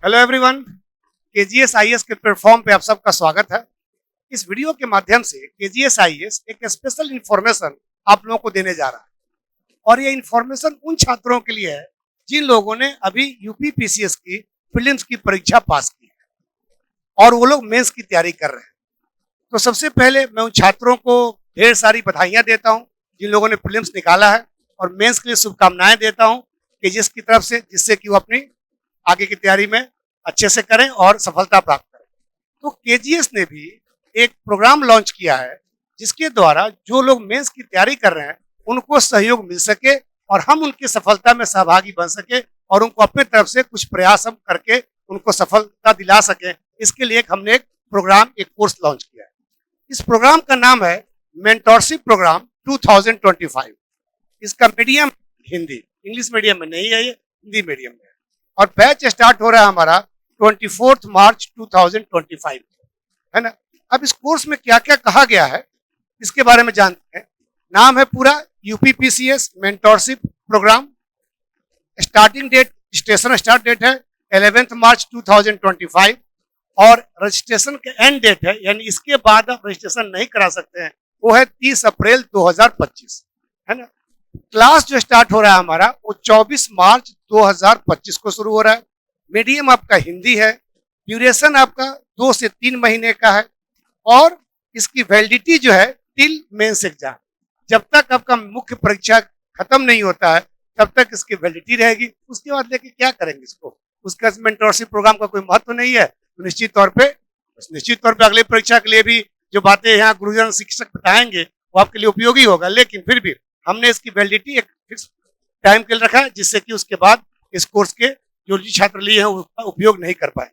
Hello everyone, KGS IAS के platform पे आप सबका स्वागत है। इस वीडियो के माध्यम से केजीएस आईएएस एक स्पेशल इंफॉर्मेशन आप लोगों को देने जा रहा है और ये इंफॉर्मेशन उन छात्रों के लिए है जिन लोगों ने अभी यूपी पीसीएस की प्रीलिम्स की परीक्षा पास की है और वो लोग मेंस की तैयारी कर रहे हैं। तो सबसे पहले मैं उन छात्रों को ढेर सारी बधाइयाँ देता हूँ जिन लोगों ने प्रीलिम्स निकाला है और मेंस के लिए शुभकामनाएं देता हूँ केजीएस की तरफ से, जिससे कि वो अपनी आगे की तैयारी में अच्छे से करें और सफलता प्राप्त करें। तो केजीएस ने भी एक प्रोग्राम लॉन्च किया है जिसके द्वारा जो लोग मेंस की तैयारी कर रहे हैं उनको सहयोग मिल सके और हम उनकी सफलता में सहभागी बन सके और उनको अपनी तरफ से कुछ प्रयास हम करके उनको सफलता दिला सके। इसके लिए हमने एक प्रोग्राम, एक कोर्स लॉन्च किया है। इस प्रोग्राम का नाम है मेंटरशिप प्रोग्राम 2025। इसका मीडियम हिंदी, इंग्लिश मीडियम में नहीं है, ये हिंदी मीडियम में है और बैच स्टार्ट हो रहा है हमारा 24 मार्च 2025, है ना। अब इस कोर्स में क्या क्या कहा गया है इसके बारे में जानते हैं। नाम है पूरा UPPCS mentorship programme. Starting date, station start date है 11 मार्च 2025 और रजिस्ट्रेशन के एंड डेट है, यानी इसके बाद आप रजिस्ट्रेशन नहीं करा सकते हैं, वो है 30 अप्रैल 2025, है ना। क्लास जो स्टार्ट हो रहा है हमारा वो 24 मार्च 2025 को शुरू हो रहा है। मीडियम आपका हिंदी है। ड्यूरेशन आपका 2 से 3 महीने का है और इसकी वैलिडिटी जो है टिल मेंस एग्जाम, जब तक आपका मुख्य परीक्षा खत्म नहीं होता है तब तक इसकी वैलिडिटी रहेगी। उसके बाद लेके क्या करेंगे इसको, उसका मेंटरशिप प्रोग्राम का कोई महत्व नहीं है। तो निश्चित तौर पे अगले परीक्षा के लिए भी जो बातें यहाँ गुरुजन शिक्षक बताएंगे वो आपके लिए उपयोगी होगा, लेकिन फिर भी हमने इसकी वैलिडिटी एक फिक्स टाइम के लिए रखा है जिससे कि उसके बाद इस कोर्स के जो छात्र लिए हैं उसका उपयोग नहीं कर पाए।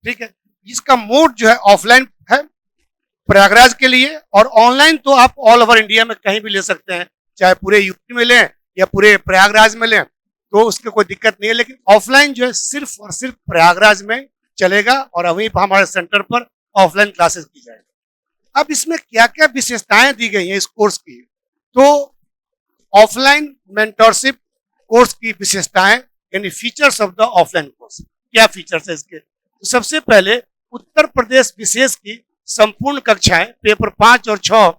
ठीक है, इसका मोड जो है ऑफलाइन है प्रयागराज के लिए, और ऑनलाइन तो आप ऑल ओवर इंडिया में कहीं भी ले सकते हैं, चाहे पूरे यूपी में लें या पूरे प्रयागराज में लें, तो उसकी कोई दिक्कत नहीं है। लेकिन ऑफलाइन जो है सिर्फ और सिर्फ प्रयागराज में चलेगा और वहीं पर हमारे सेंटर पर ऑफलाइन क्लासेस की जाएगी। अब इसमें क्या क्या विशेषताएं दी गई हैं इस कोर्स की, तो ऑफलाइन मेंटरशिप कोर्स की विशेषताएं यानी features of the offline course, क्या फीचर्स है इसके। तो सबसे पहले उत्तर प्रदेश विशेष की संपूर्ण कक्षाएं पेपर 5 और 6,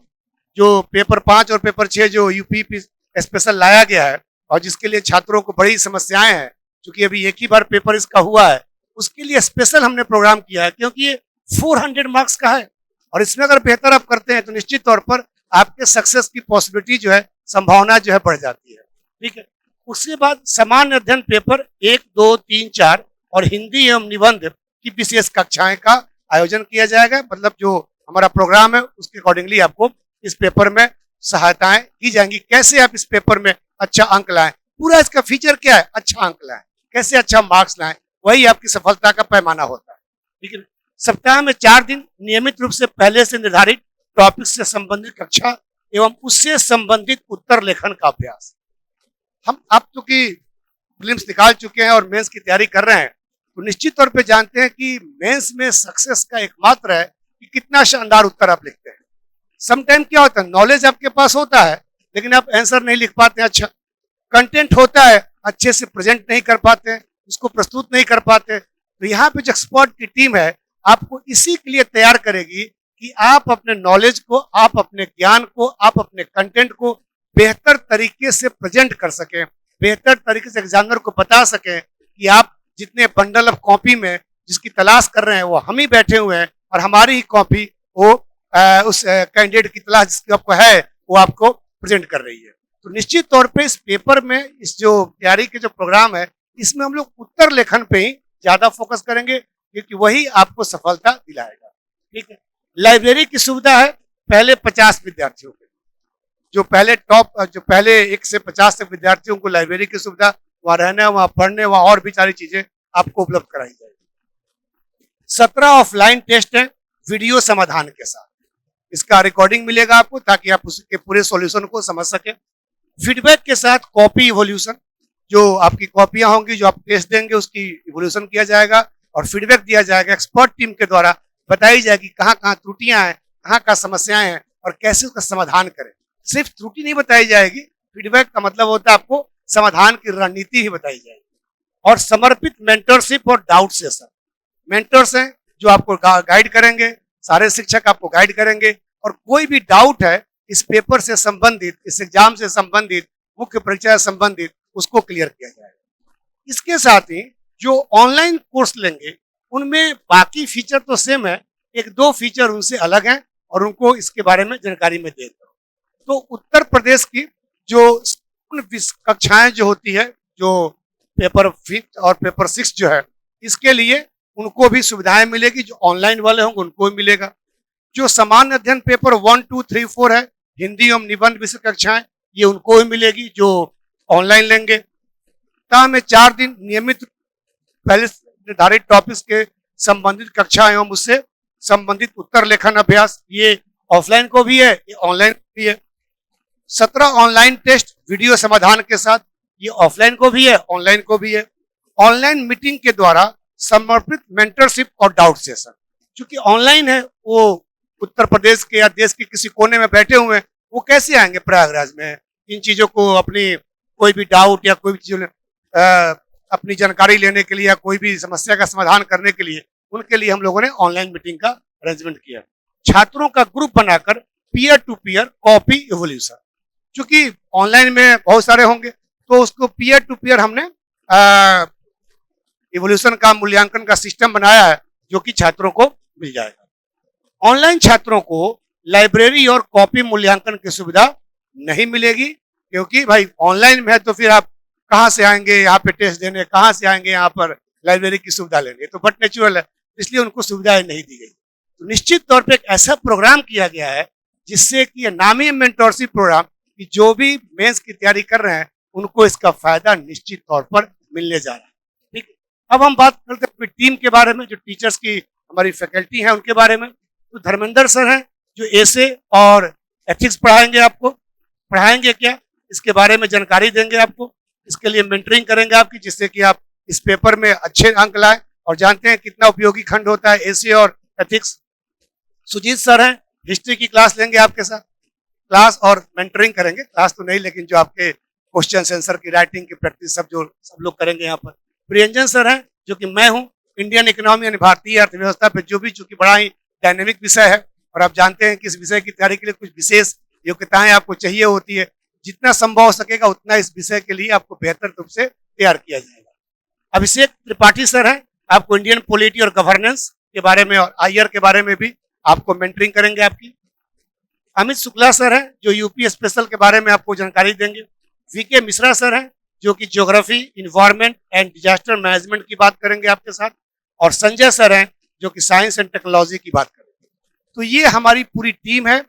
जो पेपर 5 और पेपर 6 जो यूपी स्पेशल लाया गया है और जिसके लिए छात्रों को बड़ी समस्याएं हैं, क्योंकि अभी एक ही बार पेपर इसका हुआ है, उसके लिए स्पेशल हमने प्रोग्राम किया है क्योंकि ये 400 मार्क्स का है और इसमें अगर बेहतर आप करते हैं तो निश्चित तौर पर आपके सक्सेस की पॉसिबिलिटी जो है, संभावना जो है बढ़ जाती है। ठीक है, उसके बाद सामान्य अध्ययन पेपर 1, 2, 3, 4 और हिंदी एवं निबंध की विशेष कक्षाएं का आयोजन किया जाएगा। मतलब जो हमारा प्रोग्राम है उसके अकॉर्डिंगली आपको इस पेपर में सहायताएं की जाएंगी, कैसे आप इस पेपर में अच्छा अंक लाएं। पूरा इसका फीचर क्या है, अच्छा अंक लाएं, कैसे अच्छा मार्क्स लाएं, वही आपकी सफलता का पैमाना होता है। ठीक है, सप्ताह में 4 दिन नियमित रूप से पहले से निर्धारित टॉपिक से संबंधित कक्षा एवं उससे संबंधित उत्तर लेखन का अभ्यास। हम आप तो की प्रीलिम्स निकाल चुके हैं और मेंस की तैयारी कर रहे हैं, तो निश्चित तौर पे जानते हैं कि मेंस में सक्सेस का एकमात्र है कि कितना शानदार उत्तर आप लिखते हैं। समटाइम क्या होता है, नॉलेज आपके पास होता है लेकिन आप आंसर नहीं लिख पाते हैं, अच्छा कंटेंट होता है अच्छे से प्रेजेंट नहीं कर पाते हैं, उसको प्रस्तुत नहीं कर पाते। तो यहाँ पे जो एक्सपर्ट की टीम है आपको इसी के लिए तैयार करेगी कि आप अपने नॉलेज को, आप अपने ज्ञान को, आप अपने कंटेंट को बेहतर तरीके से प्रेजेंट कर सकें, बेहतर तरीके से एग्जामिनर को बता सकें कि आप जितने बंडल ऑफ कॉपी में जिसकी तलाश कर रहे हैं वो हम ही बैठे हुए हैं और हमारी ही कॉपी वो उस कैंडिडेट की तलाश जिसकी आपको है वो आपको प्रेजेंट कर रही है। तो निश्चित तौर पे इस पेपर में, इस जो तैयारी के जो प्रोग्राम है, इसमें हम लोग उत्तर लेखन पे ही ज्यादा फोकस करेंगे क्योंकि वही आपको सफलता दिलाएगा। ठीक है, लाइब्रेरी की सुविधा है पहले 50 विद्यार्थियों के, जो पहले 1 से 50 तक विद्यार्थियों को लाइब्रेरी की सुविधा, वहां रहने, वहां पढ़ने, वहां और भी सारी चीजें आपको उपलब्ध कराई जाएगी। 17 ऑफलाइन टेस्ट है वीडियो समाधान के साथ, इसका रिकॉर्डिंग मिलेगा आपको ताकि आप उसके पूरे सॉल्यूशन को समझ सके। फीडबैक के साथ कॉपी इवोल्यूशन, जो आपकी कॉपियां होंगी जो आप टेस्ट देंगे उसकी इवोल्यूशन किया जाएगा और फीडबैक दिया जाएगा। एक्सपर्ट टीम के द्वारा बताई जाएगी कहाँ कहाँ त्रुटियां हैं, कहाँ कहाँ समस्याएं हैं और कैसे उसका समाधान करें। सिर्फ त्रुटि नहीं बताई जाएगी, फीडबैक का मतलब होता है आपको समाधान की रणनीति ही बताई जाएगी। और समर्पित मेंटरशिप और डाउट सेशन, मेंटर्स हैं जो आपको गाइड करेंगे, सारे शिक्षक आपको गाइड करेंगे, और कोई भी डाउट है इस पेपर से संबंधित, इस एग्जाम से संबंधित, मुख्य परीक्षा से संबंधित, उसको क्लियर किया जाएगा। इसके साथ ही जो ऑनलाइन कोर्स लेंगे उनमें बाकी फीचर तो सेम है, एक दो फीचर उनसे अलग हैं और उनको इसके बारे में जानकारी में दे दो। तो उत्तर प्रदेश की जो कक्षाएं जो होती है, जो पेपर 5 और पेपर 6 जो है, इसके लिए उनको भी सुविधाएं मिलेगी। जो ऑनलाइन वाले होंगे उनको भी मिलेगा। जो सामान्य अध्ययन पेपर 1, 2, 3, 4 है, हिंदी एवं निबंध विषय कक्षाएं, ये उनको भी मिलेगी जो ऑनलाइन लेंगे। सप्ताह में 4 दिन नियमित पहले निर्धारित टॉपिक्स के संबंधित कक्षाएं एवं उससे संबंधित उत्तर लेखन अभ्यास, ये ऑफलाइन को भी है, ये ऑनलाइन भी है। 17 ऑनलाइन टेस्ट वीडियो समाधान के साथ, ये ऑफलाइन को भी है, ऑनलाइन को भी है। ऑनलाइन मीटिंग के द्वारा समर्पित मेंटरशिप और डाउट सेशन, क्योंकि ऑनलाइन है, वो उत्तर प्रदेश के या देश के किसी कोने में बैठे हुए हैं, वो कैसे आएंगे प्रयागराज में इन चीजों को, अपनी कोई भी डाउट या कोई भी चीज अपनी जानकारी लेने के लिए या कोई भी समस्या का समाधान करने के लिए, उनके लिए हम लोगों ने ऑनलाइन मीटिंग का अरेंजमेंट किया। छात्रों का ग्रुप बनाकर peer to peer copy evaluation, क्योंकि ऑनलाइन में बहुत सारे होंगे तो उसको पीयर टू पीयर हमने इवोल्यूशन का मूल्यांकन का सिस्टम बनाया है जो कि छात्रों को मिल जाएगा। ऑनलाइन छात्रों को लाइब्रेरी और कॉपी मूल्यांकन की सुविधा नहीं मिलेगी, क्योंकि भाई ऑनलाइन में है तो फिर आप कहाँ से आएंगे यहाँ पे टेस्ट देने, कहाँ से आएंगे यहाँ पर लाइब्रेरी की सुविधा लेंगे, तो बट नेचुरल है, इसलिए उनको सुविधाएं नहीं दी गई। तो निश्चित तौर पे एक ऐसा प्रोग्राम किया गया है जिससे कि नामी मेंटरशिप प्रोग्राम कि जो भी मेंस की तैयारी कर रहे हैं उनको इसका फायदा निश्चित तौर पर मिलने जा रहा है। ठीक है, अब हम बात करते हैं टीम के बारे में, जो टीचर्स की हमारी फैकल्टी है उनके बारे में। तो धर्मेंद्र सर हैं जो एसे और एथिक्स पढ़ाएंगे, आपको पढ़ाएंगे क्या, इसके बारे में जानकारी देंगे आपको। इसके लिए मेंटरिंग करेंगे आपकी, जिससे कि आप इस पेपर में अच्छे अंक लाएं और जानते हैं कितना उपयोगी खंड होता है एसे और एथिक्स। सुजीत सर हैं, हिस्ट्री की क्लास लेंगे आपके साथ, क्लास और मेंटरिंग करेंगे, क्लास तो नहीं लेकिन जो आपके क्वेश्चन आंसर की राइटिंग की प्रैक्टिस सब लोग करेंगे यहाँ पर। प्रियंजन सर हैं जो कि मैं हूँ, इंडियन इकोनॉमी यानी भारतीय अर्थव्यवस्था पे जो भी, चूंकि बड़ा ही डायनेमिक विषय है और आप जानते हैं कि इस विषय की तैयारी के लिए कुछ विशेष योग्यताएं आपको चाहिए होती है। जितना संभव हो सकेगा उतना इस विषय के लिए आपको बेहतर रूप से तैयार किया जाएगा। अभिषेक त्रिपाठी सर हैं, आपको इंडियन पॉलिटी और गवर्नेंस के बारे में और आईआर के बारे में भी आपको मेंटरिंग करेंगे आपकी। अमित शुक्ला सर हैं जो यूपी स्पेशल के बारे में आपको जानकारी देंगे। वीके मिश्रा सर हैं जो कि geography, environment and disaster management की बात करेंगे आपके साथ। और संजय सर हैं जो कि साइंस एंड टेक्नोलॉजी की बात करेंगे। तो ये हमारी पूरी टीम है,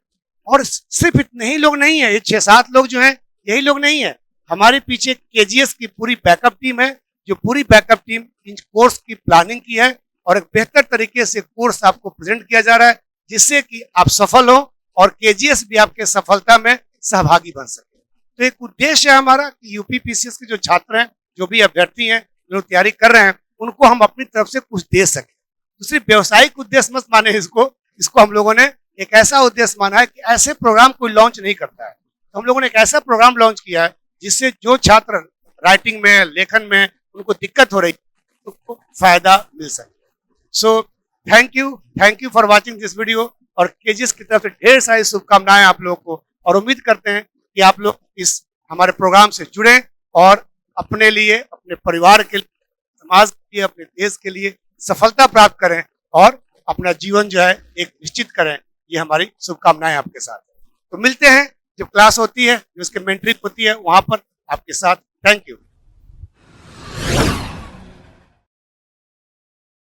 और सिर्फ इतने ही लोग नहीं है, ये 6-7 लोग जो हैं यही लोग नहीं है, हमारे पीछे केजीएस की पूरी बैकअप टीम है, जो पूरी बैकअप टीम इन कोर्स की प्लानिंग की है और एक बेहतर तरीके से कोर्स आपको प्रेजेंट किया जा रहा है, जिससे कि आप सफल हो और केजीएस भी आपके सफलता में सहभागी बन सके। तो एक उद्देश्य है हमारा कि यूपी पीसीएस के जो छात्र हैं, जो भी अभ्यर्थी हैं, जो तैयारी कर रहे हैं, उनको हम अपनी तरफ से कुछ दे सके। तो सिर्फ व्यवसायिक उद्देश्य मत माने इसको हम लोगों ने एक ऐसा उद्देश्य माना है कि ऐसे प्रोग्राम कोई लॉन्च नहीं करता है, तो हम लोगों ने एक ऐसा प्रोग्राम लॉन्च किया है जिससे जो छात्र राइटिंग में, लेखन में उनको दिक्कत हो रही है उनको फायदा मिल सके। So thank you for watching this video, और केजीएस की तरफ से ढेर सारी शुभकामनाएं आप लोगों को, और उम्मीद करते हैं कि आप लोग इस हमारे प्रोग्राम से जुड़ें और अपने लिए, अपने परिवार के लिए, समाज के लिए, अपने देश के लिए सफलता प्राप्त करें और अपना जीवन जो है एक निश्चित करें। ये हमारी शुभकामनाएं आपके साथ है। तो मिलते हैं जब क्लास होती है, जो उसकी मेंटरिंग होती है, वहां पर आपके साथ। Thank you.